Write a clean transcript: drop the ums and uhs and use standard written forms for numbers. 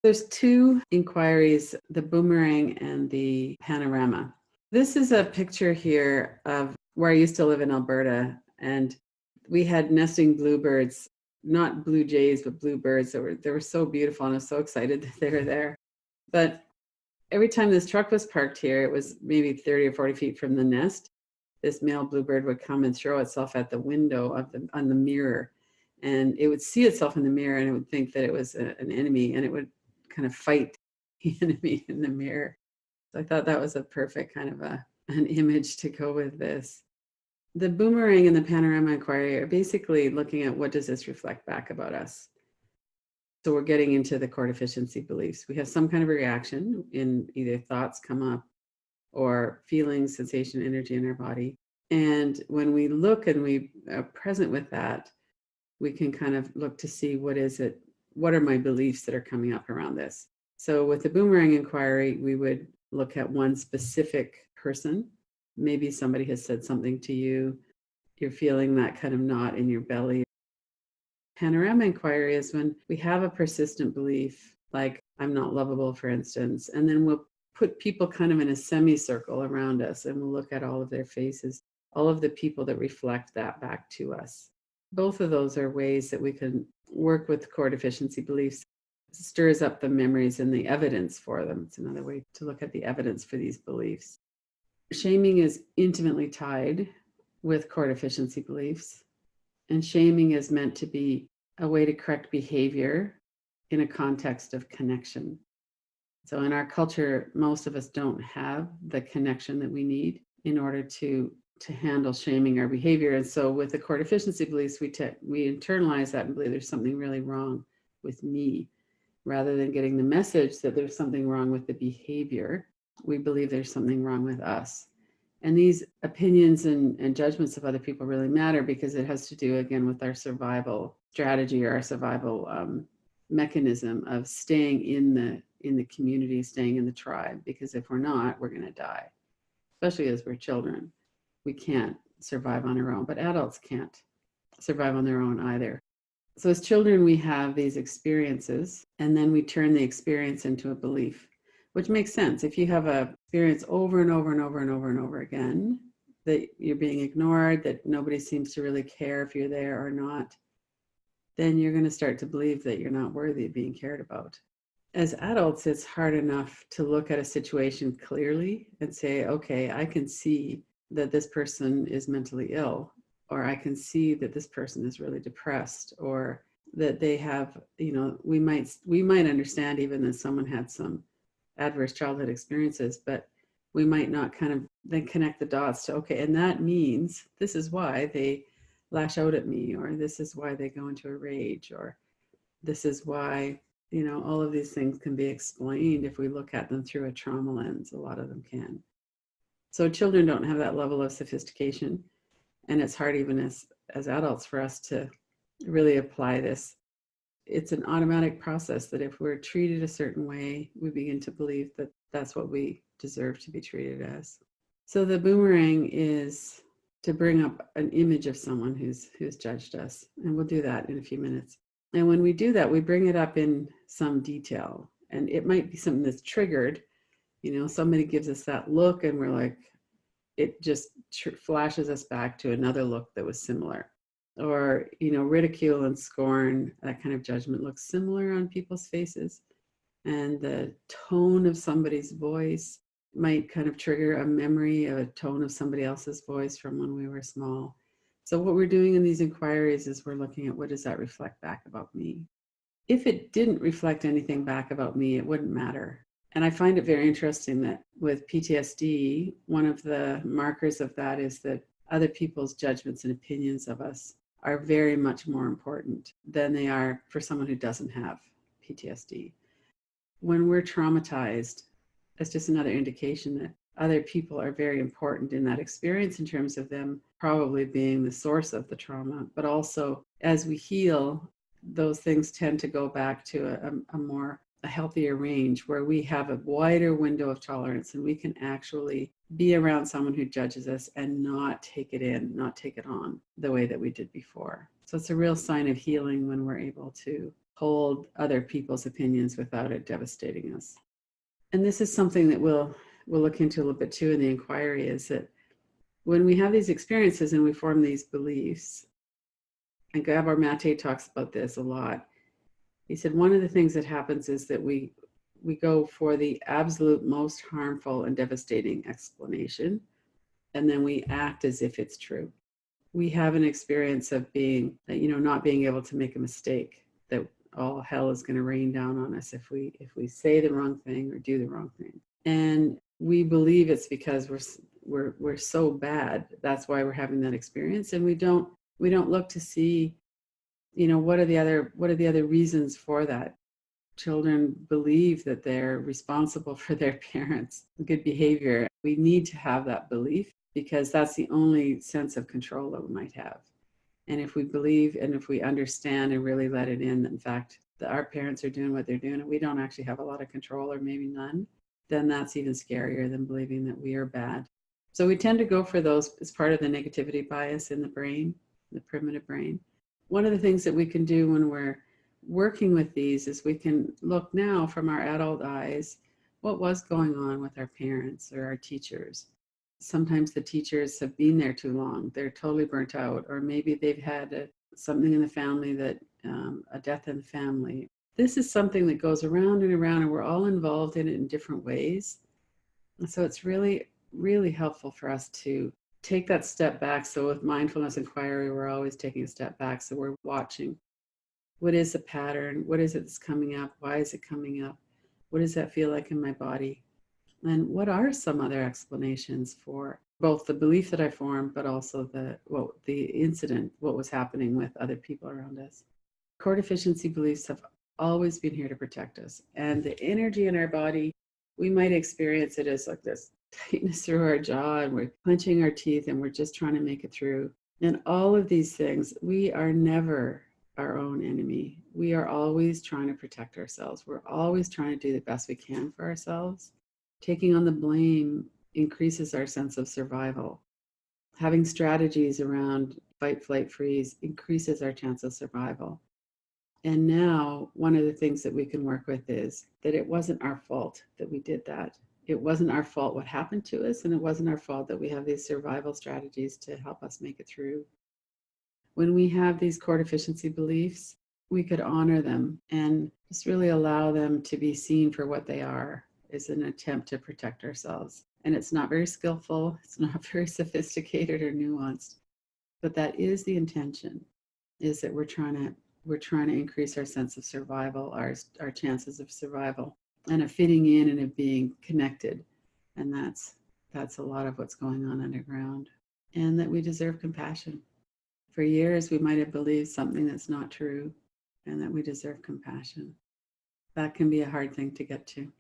There's two inquiries, the boomerang and the panorama. This is a picture here of where I used to live in Alberta, and we had nesting bluebirds, not blue jays, but bluebirds that were so beautiful, and I was so excited that they were there. But every time this truck was parked here, it was maybe 30 or 40 feet from the nest. This male bluebird would come and throw itself at the window on the mirror, and it would see itself in the mirror, and it would think that it was an enemy, and it would kind of fight the enemy in the mirror. So I thought that was a perfect kind of an image to go with this. The boomerang and the panorama inquiry are basically looking at what does this reflect back about us. So we're getting into the core deficiency beliefs. We have some kind of a reaction in either thoughts come up or feelings, sensation, energy in our body. And when we look and we are present with that, we can kind of look to see what are my beliefs that are coming up around this. So with the boomerang inquiry, we would look at one specific person. Maybe somebody has said something to you, you're feeling that kind of knot in your belly. Panorama inquiry is when we have a persistent belief, like I'm not lovable, for instance, and then we'll put people kind of in a semicircle around us, and we'll look at all of their faces, all of the people that reflect that back to us. Both of those are ways that we can work with core deficiency beliefs. It stirs up the memories and the evidence for them. It's another way to look at the evidence for these beliefs. Shaming is intimately tied with core deficiency beliefs. And shaming is meant to be a way to correct behavior in a context of connection. So in our culture, most of us don't have the connection that we need in order to handle shaming our behavior. And so with the core deficiency beliefs, we internalize that and believe there's something really wrong with me. Rather than getting the message that there's something wrong with the behavior, we believe there's something wrong with us. And these opinions and judgments of other people really matter because it has to do, again, with our survival strategy or our survival mechanism of staying in the community, staying in the tribe. Because if we're not, we're going to die, especially as we're children. We can't survive on our own, but adults can't survive on their own either. So as children, we have these experiences, and then we turn the experience into a belief, which makes sense. If you have an experience over and over and over and over and over again, that you're being ignored, that nobody seems to really care if you're there or not, then you're going to start to believe that you're not worthy of being cared about. As adults, it's hard enough to look at a situation clearly and say, okay, I can see that this person is mentally ill, or I can see that this person is really depressed, or that they have, we might understand even that someone had some adverse childhood experiences, but we might not kind of then connect the dots to, okay, and that means this is why they lash out at me, or this is why they go into a rage, or this is why, all of these things can be explained if we look at them through a trauma lens. A lot of them can. So children don't have that level of sophistication, and it's hard even as adults for us to really apply this. It's an automatic process that if we're treated a certain way, we begin to believe that that's what we deserve to be treated as. So the boomerang is to bring up an image of someone who's judged us, and we'll do that in a few minutes. And when we do that, we bring it up in some detail, and it might be something that's triggered. Somebody gives us that look, and we're like, it just flashes us back to another look that was similar. Or, ridicule and scorn, that kind of judgment looks similar on people's faces. And the tone of somebody's voice might kind of trigger a memory of a tone of somebody else's voice from when we were small. So what we're doing in these inquiries is we're looking at, what does that reflect back about me? If it didn't reflect anything back about me, it wouldn't matter. And I find it very interesting that with PTSD, one of the markers of that is that other people's judgments and opinions of us are very much more important than they are for someone who doesn't have PTSD. When we're traumatized, it's just another indication that other people are very important in that experience in terms of them probably being the source of the trauma. But also, as we heal, those things tend to go back to a healthier range where we have a wider window of tolerance, and we can actually be around someone who judges us and not take it in, not take it on the way that we did before. So it's a real sign of healing when we're able to hold other people's opinions without it devastating us. And this is something that we'll look into a little bit too in the inquiry, is that when we have these experiences and we form these beliefs, and Gabor Mate talks about this a lot. He said one of the things that happens is that we go for the absolute most harmful and devastating explanation, and then we act as if it's true. We have an experience of being, not being able to make a mistake, that all hell is going to rain down on us if we say the wrong thing or do the wrong thing. And we believe it's because we're so bad. That's why we're having that experience, and we don't look to see, what are the other reasons for that. Children believe that they're responsible for their parents' good behavior. We need to have that belief because that's the only sense of control that we might have. And if we believe and if we understand and really let it in fact, that our parents are doing what they're doing and we don't actually have a lot of control or maybe none, then that's even scarier than believing that we are bad. So we tend to go for those as part of the negativity bias in the brain, the primitive brain. One of the things that we can do when we're working with these is we can look now from our adult eyes, what was going on with our parents or our teachers. Sometimes the teachers have been there too long. They're totally burnt out, or maybe they've had something in the family that, a death in the family. This is something that goes around and around, and we're all involved in it in different ways. And so it's really, really helpful for us to take that step back. So with mindfulness inquiry, we're always taking a step back. So we're watching, what is the pattern? What is it that's coming up? Why is it coming up? What does that feel like in my body? And what are some other explanations for both the belief that I formed, but also the incident, what was happening with other people around us? Core deficiency beliefs have always been here to protect us. And the energy in our body, we might experience it as like this tightness through our jaw, and we're clenching our teeth and we're just trying to make it through. And all of these things, we are never our own enemy. We are always trying to protect ourselves. We're always trying to do the best we can for ourselves. Taking on the blame increases our sense of survival. Having strategies around fight, flight, freeze increases our chance of survival. And now one of the things that we can work with is that it wasn't our fault that we did that. It wasn't our fault what happened to us, and it wasn't our fault that we have these survival strategies to help us make it through. When we have these core deficiency beliefs, we could honor them and just really allow them to be seen for what they are, is an attempt to protect ourselves. And it's not very skillful, it's not very sophisticated or nuanced, but that is the intention, is that we're trying to increase our sense of survival, our chances of survival, and of fitting in and of being connected. And that's a lot of what's going on underground. And that we deserve compassion. For years, we might have believed something that's not true, and that we deserve compassion. That can be a hard thing to get to.